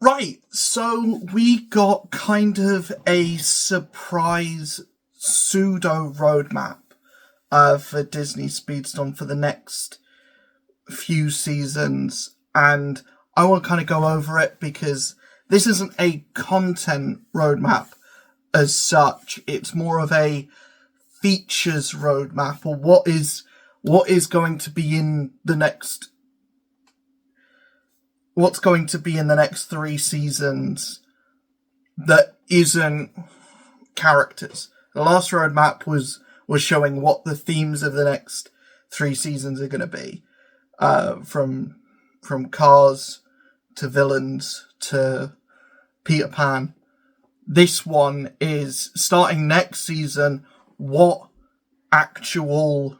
Right, so we got kind of a surprise pseudo roadmap for Disney Speedstrom for the next few seasons, and I want to kind of go over it because this isn't a content roadmap as such. It's more of a features roadmap, or what is going to be in the next. What's going to be in the next 3 seasons that isn't characters. The last roadmap was showing what the themes of the next 3 seasons are going to be, from Cars to villains to Peter Pan. This one is starting next season. What actual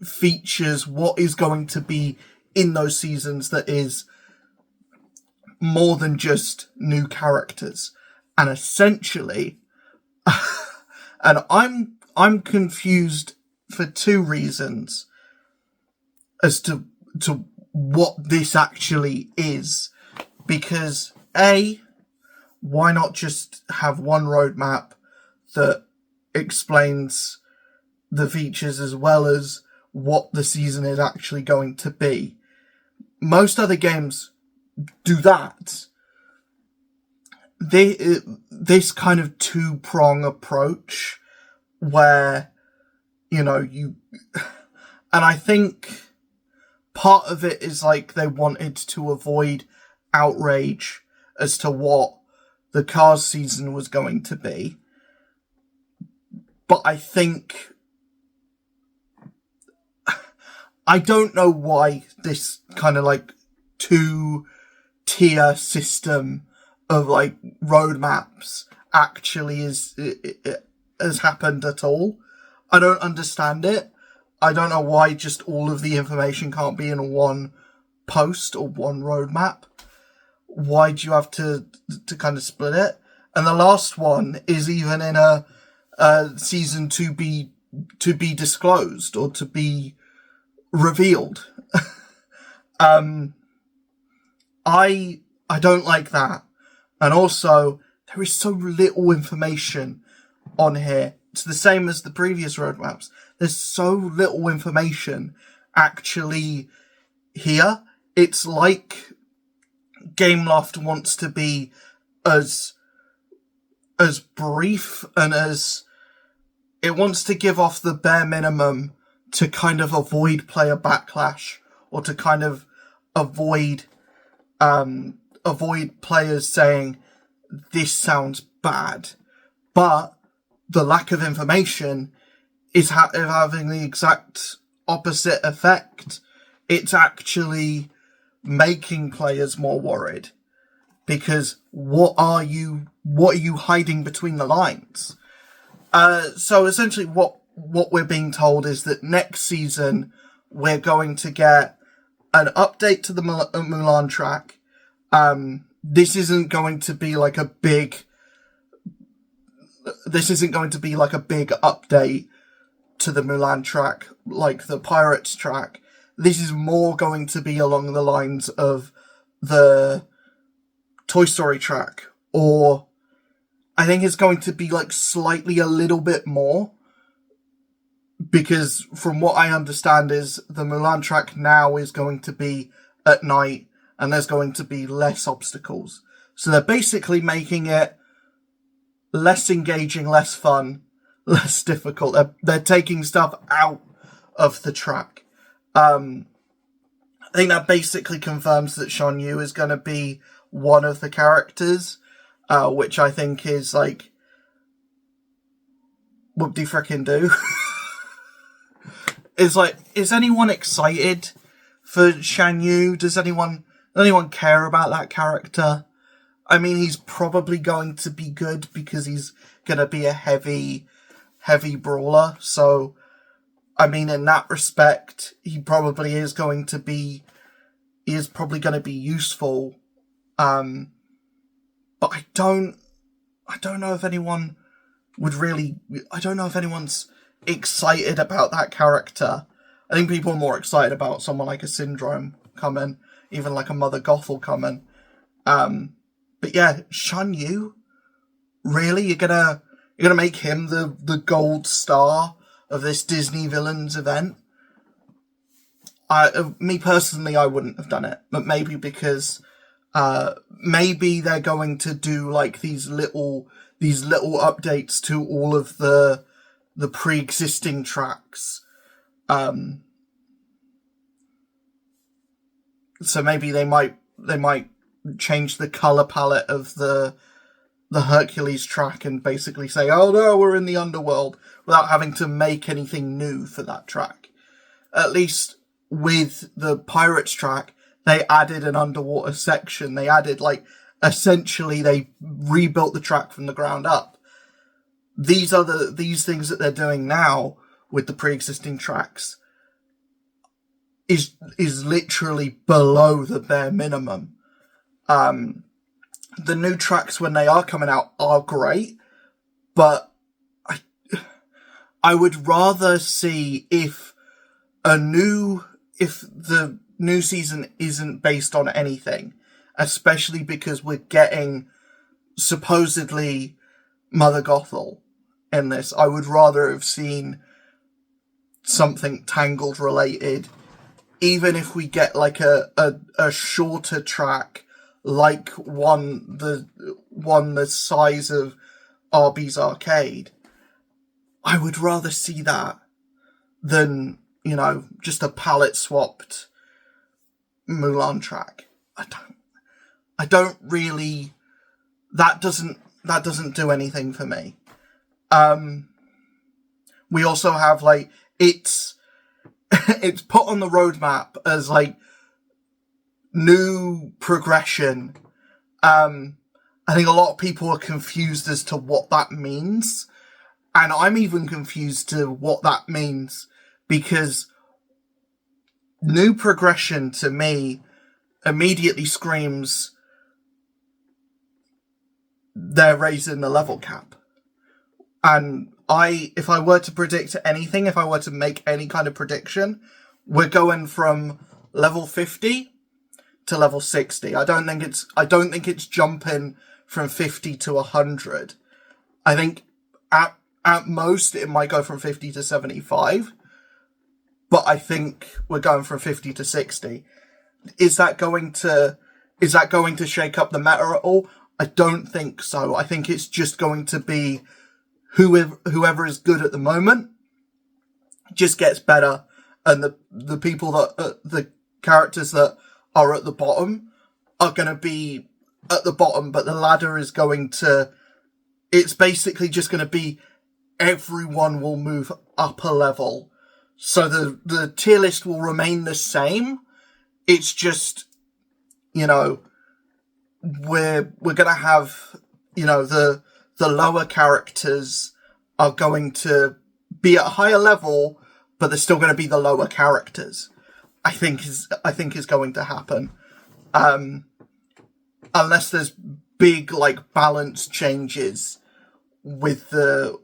features? What is going to be in those seasons that is more than just new characters? And essentially, and I'm confused for 2 reasons as to what this actually is. Because A, why not just have one roadmap that explains the features as well as what the season is actually going to be? Most other games do that. This kind of 2-prong approach where, and I think part of it is they wanted to avoid outrage as to what the Cars season was going to be. But I think I don't know why this kind of 2-tier system of roadmaps actually has happened at all. I don't understand it. I don't know why just all of the information can't be in one post or one roadmap. Why do you have to kind of split it? And the last one is even in a season to be disclosed or to be revealed. I don't like that. And also, there is so little information on here. It's the same as the previous roadmaps. There's so little information actually here. It's like Gameloft wants to be as brief and as it wants to give off the bare minimum to kind of avoid player backlash, or to kind of avoid players saying this sounds bad. But the lack of information is having the exact opposite effect. It's actually making players more worried, because what are you hiding between the lines? So essentially what we're being told is that next season we're going to get an update to the Mulan track. This isn't going to be a big update to the Mulan track like the Pirates track. This is more going to be along the lines of the Toy Story track, or I think it's going to be slightly a little bit more, because from what I understand is the Mulan track now is going to be at night and there's going to be less obstacles. So they're basically making it less engaging, less fun, less difficult. They're taking stuff out of the track. I think that basically confirms that Shan Yu is going to be one of the characters, which I think is whoop-de-frickin-do. Is anyone excited for Shan Yu? Does anyone care about that character? I mean, he's probably going to be good because he's going to be a heavy brawler. So, I mean, in that respect, he probably is going to be useful. But I don't know if anyone I don't know if anyone's excited about that character. I think people are more excited about someone like a Syndrome coming, even like a Mother Gothel coming. But yeah, Shan Yu, really? You're gonna make him the gold star of this Disney villains event? Me personally, I wouldn't have done it, but maybe because maybe they're going to do like these little updates to all of the pre-existing tracks. So maybe they might change the color palette of the Hercules track and basically say, oh no, we're in the underworld, without having to make anything new for that track. At least with the Pirates track, they added an underwater section. They added, like, essentially they rebuilt the track from the ground up. These things that they're doing now with the pre-existing tracks is literally below the bare minimum. The new tracks, when they are coming out, are great, but I would rather see if the new season isn't based on anything, especially because we're getting supposedly Mother Gothel in this. I would rather have seen something Tangled related, even if we get like a shorter track, like one the size of Arby's Arcade. I would rather see that than, just a palette swapped Mulan track. I don't really, that doesn't do anything for me. We also have, like, it's put on the roadmap as, like, new progression. I think a lot of people are confused as to what that means. And I'm even confused to what that means, because new progression to me immediately screams they're raising the level cap. And if I were to predict anything, if I were to make any kind of prediction, we're going from level 50 to level 60. I don't think it's jumping from 50 to 100. I think at most it might go from 50 to 75. But I think we're going from 50 to 60. Is that going to shake up the meta at all? I don't think so. I think it's just going to be whoever is good at the moment just gets better, and the people that the characters that are at the bottom are going to be at the bottom, but the ladder is going to, it's basically just going to be everyone will move up a level. So the tier list will remain the same. It's just, we're going to have, the lower characters are going to be at a higher level, but they're still going to be the lower characters. I think is going to happen. Unless there's big, like, balance changes with the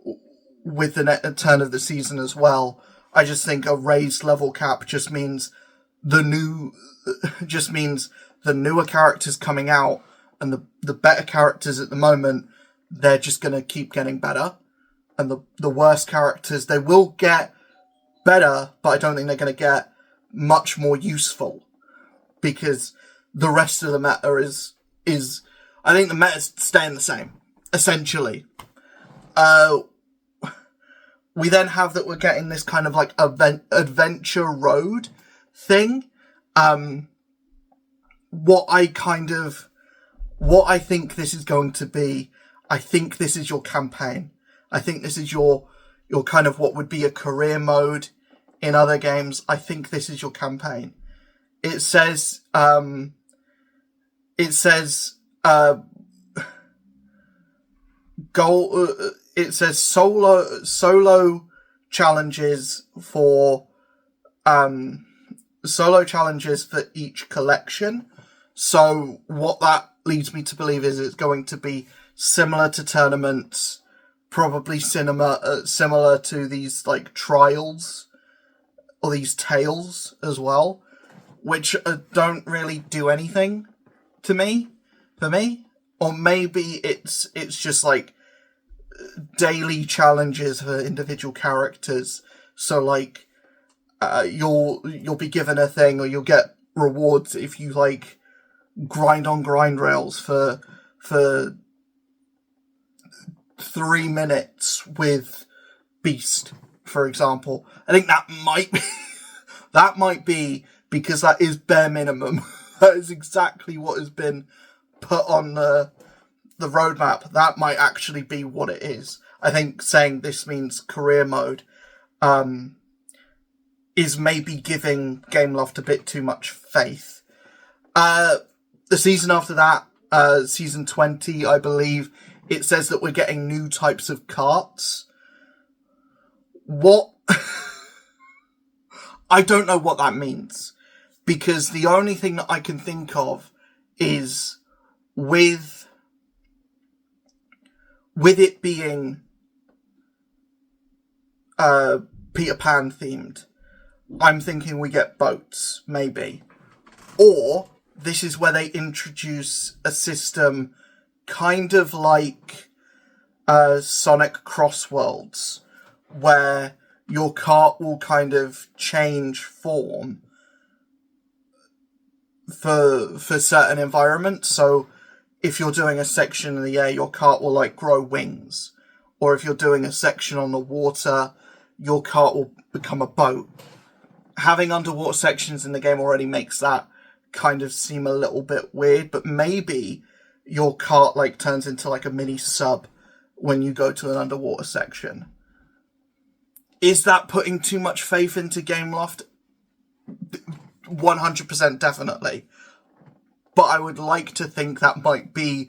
turn of the season as well. I just think a raised level cap just means the newer characters coming out, and the better characters at the moment, they're just going to keep getting better. And the worst characters, they will get better, but I don't think they're going to get much more useful, because the rest of the meta is I think the meta's staying the same, essentially. We then have that we're getting this kind of like adventure road thing. What I think this is going to be, I think this is your campaign. I think this is your kind of what would be a career mode in other games. I think this is your campaign. It says solo challenges for each collection. So what that leads me to believe is it's going to be similar to tournaments, probably similar to these like trials or these tales as well, which don't really do anything to me. for me. Or maybe it's just like daily challenges for individual characters. So like you'll be given a thing, or you'll get rewards if you like grind on grind rails for 3 minutes with Beast, for example. I think that might be that might be because that is bare minimum. That is exactly what has been put on the roadmap. That might actually be what it is. I think saying this means career mode is maybe giving Gameloft a bit too much faith. The season after that, season 20, I believe, it says that we're getting new types of carts. What? I don't know what that means. Because the only thing that I can think of is with it being Peter Pan themed, I'm thinking we get boats, maybe. Or this is where they introduce a system kind of like Sonic Crossworlds, where your cart will kind of change form for certain environments. So if you're doing a section in the air, your cart will like grow wings. Or if you're doing a section on the water, your cart will become a boat. Having underwater sections in the game already makes that kind of seem a little bit weird, but maybe your cart like turns into like a mini sub when you go to an underwater section. Is that putting too much faith into Gameloft? 100% definitely. But I would like to think that might be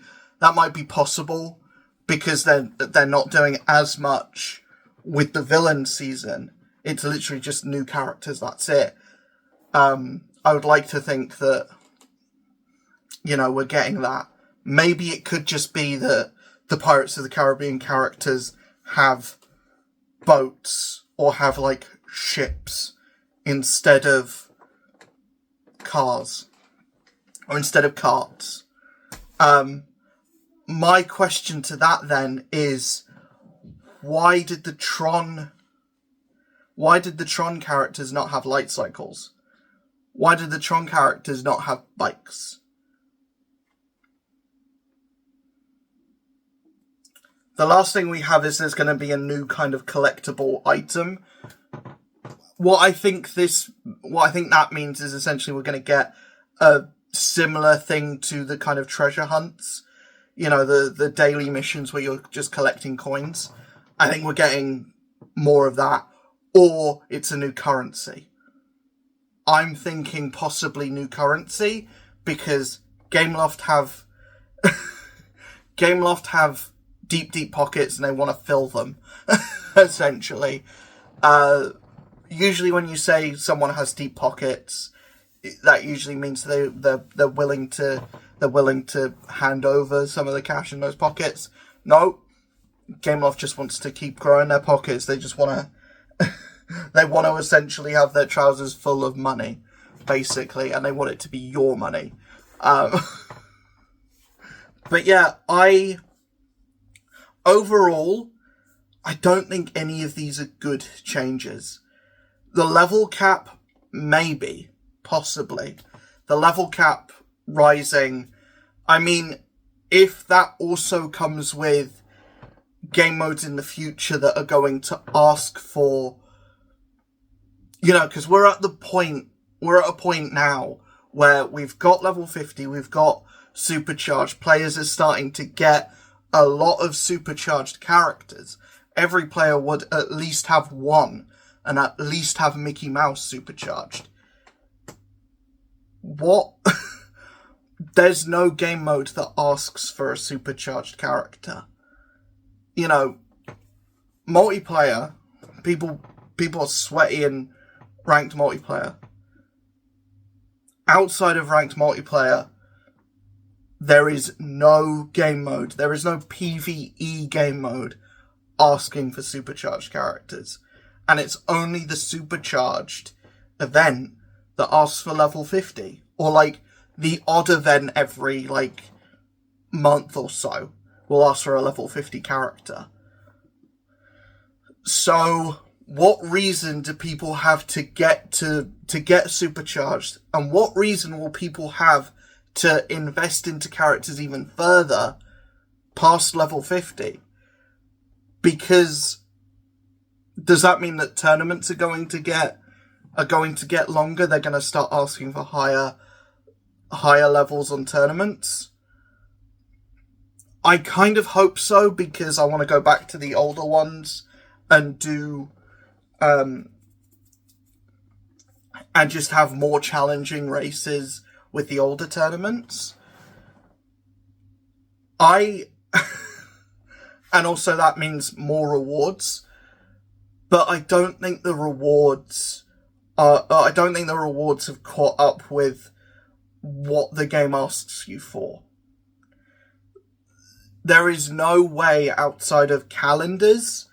possible, because they're not doing as much with the villain season. It's literally just new characters, that's it. I would like to think that, you know, we're getting that. Maybe it could just be that the Pirates of the Caribbean characters have boats or have like ships instead of cars, or instead of carts. My question to that then is, why did the Tron characters not have light cycles? Why did the Tron characters not have bikes? The last thing we have is there's going to be a new kind of collectible item. What I think that means is essentially we're going to get a similar thing to the kind of treasure hunts. You know, the daily missions where you're just collecting coins. I think we're getting more of that. Or it's a new currency. I'm thinking possibly new currency, because Gameloft have deep pockets and they want to fill them, essentially. Usually when you say someone has deep pockets, that usually means they're willing to hand over some of the cash in those pockets. No, Gameloft just wants to keep growing their pockets. They just want to they want to essentially have their trousers full of money, basically, and they want it to be your money. But yeah, overall, I don't think any of these are good changes. The level cap, maybe, possibly. The level cap rising, I mean, if that also comes with game modes in the future that are going to ask for, you know, because we're at a point now where we've got level 50, we've got supercharged, players are starting to get a lot of supercharged characters. Every player would at least have one, and at least have Mickey Mouse supercharged. What? There's no game mode that asks for a supercharged character. You know, multiplayer, people are sweaty in ranked multiplayer. Outside of ranked multiplayer, there is no game mode. There is no PvE game mode asking for supercharged characters. And it's only the supercharged event that asks for level 50. Or like the odd event every like month or so will ask for a level 50 character. So what reason do people have to get supercharged, and what reason will people have to invest into characters even further past level 50? Because does that mean that tournaments are going to get longer? They're going to start asking for higher levels on tournaments? I kind of hope so, because I want to go back to the older ones and do and just have more challenging races with the older tournaments. And also that means more rewards. But I don't think the rewards have caught up with what the game asks you for. There is no way outside of calendars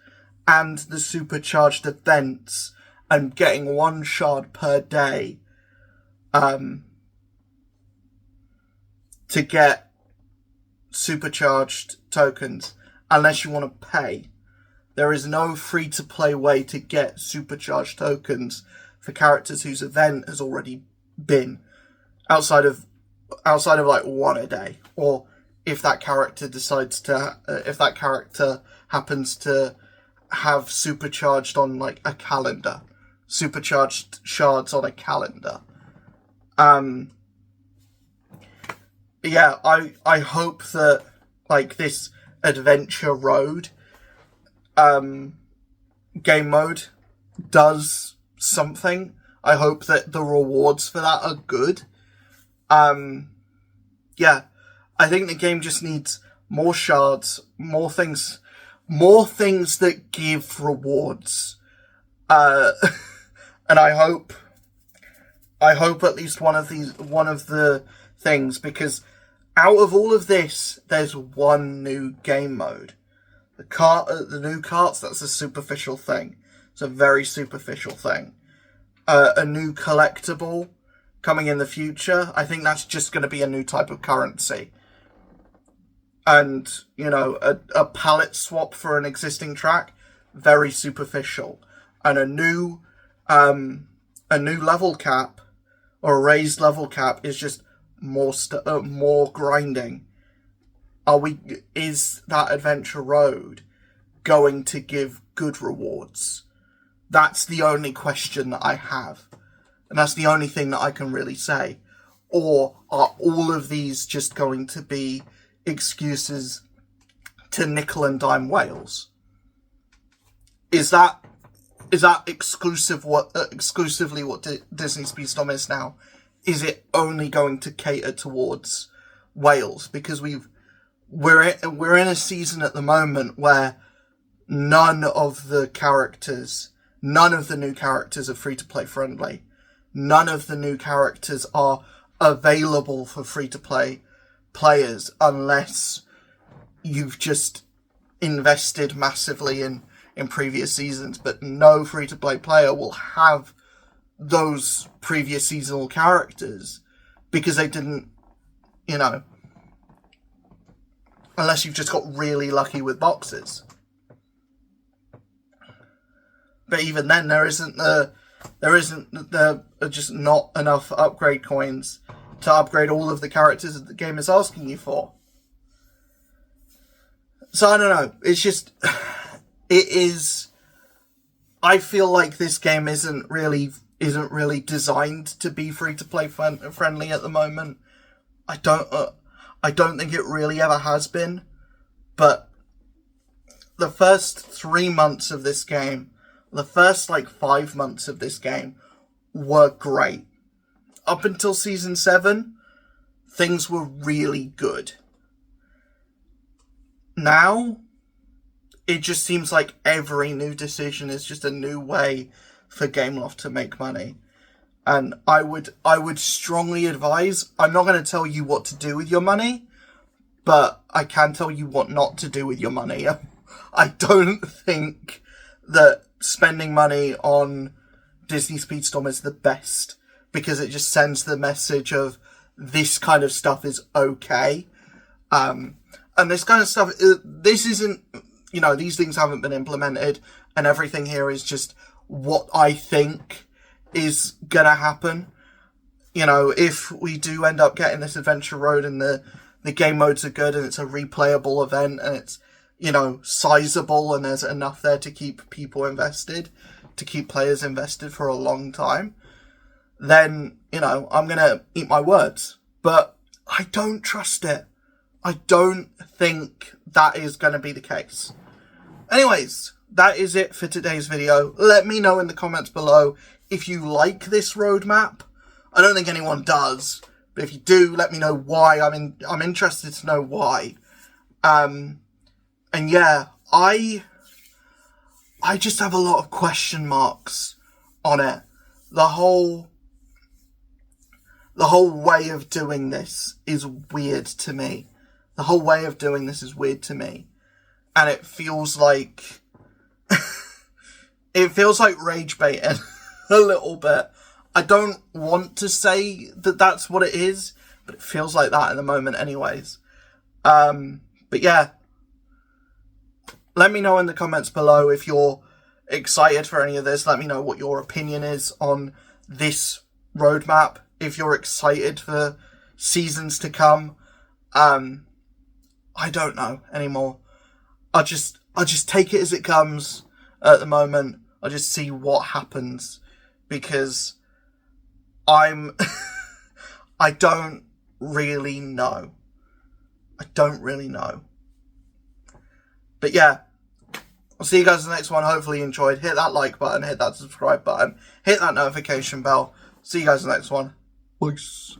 and the supercharged events and getting 1 shard per day to get supercharged tokens, unless you want to pay. There is no free-to-play way to get supercharged tokens for characters whose event has already been outside of like 1 a day, or if that character happens to have supercharged on like a calendar, supercharged shards on a calendar. Yeah, I hope that like this adventure road game mode does something. I hope that the rewards for that are good. Yeah, I think the game just needs more shards, more things that give rewards. And I hope at least one of the things, because out of all of this, there's one new game mode. The new carts, that's a superficial thing. It's a very superficial thing. A new collectible coming in the future, I think that's just going to be a new type of currency. And, you know, a palette swap for an existing track, very superficial. And a new level cap, or a raised level cap, is just more grinding. Is that adventure road going to give good rewards? That's the only question that I have. And that's the only thing that I can really say. Or are all of these just going to be excuses to nickel and dime whales? Is that exclusively what Disney Speedstrom is now? Is it only going to cater towards whales? Because we're in a season at the moment where none of the new characters are free-to-play friendly. None of the new characters are available for free-to-play players unless you've just invested massively in previous seasons. But no free-to-play player will have those previous seasonal characters because they didn't, unless you've just got really lucky with boxes. But even then, there are just not enough upgrade coins to upgrade all of the characters that the game is asking you for. So I don't know. It's just, I feel like this game isn't really designed to be free to play friendly at the moment. I don't think it really ever has been. But the first 3 months of this game, the first 5 months of this game were great. Up until Season 7, things were really good. Now, it just seems like every new decision is just a new way for Gameloft to make money. And I would strongly advise, I'm not going to tell you what to do with your money, but I can tell you what not to do with your money. I don't think that spending money on Disney Speedstorm is the best, because it just sends the message of this kind of stuff is okay. And this kind of stuff, this isn't, you know, these things haven't been implemented, and everything here is just what I think is gonna happen. You know, if we do end up getting this adventure road and the game modes are good and it's a replayable event and it's, you know, sizable and there's enough there to keep people invested, to keep players invested for a long time, then, you know, I'm gonna eat my words. But I don't trust it. I don't think that is gonna be the case. Anyways, that is it for today's video. Let me know in the comments below if you like this roadmap. I don't think anyone does, but if you do, let me know why. I'm interested to know why. And yeah, I just have a lot of question marks on it. The whole way of doing this is weird to me. The whole way of doing this is weird to me. And it feels like it feels like rage baiting a little bit. I don't want to say that that's what it is, but it feels like that at the moment anyways. But yeah, let me know in the comments below if you're excited for any of this. Let me know what your opinion is on this roadmap. If you're excited for seasons to come. I don't know anymore. I'll just take it as it comes at the moment. I'll just see what happens, because I don't really know. I don't really know. But yeah, I'll see you guys in the next one. Hopefully you enjoyed. Hit that like button, hit that subscribe button, hit that notification bell. See you guys in the next one. Peace.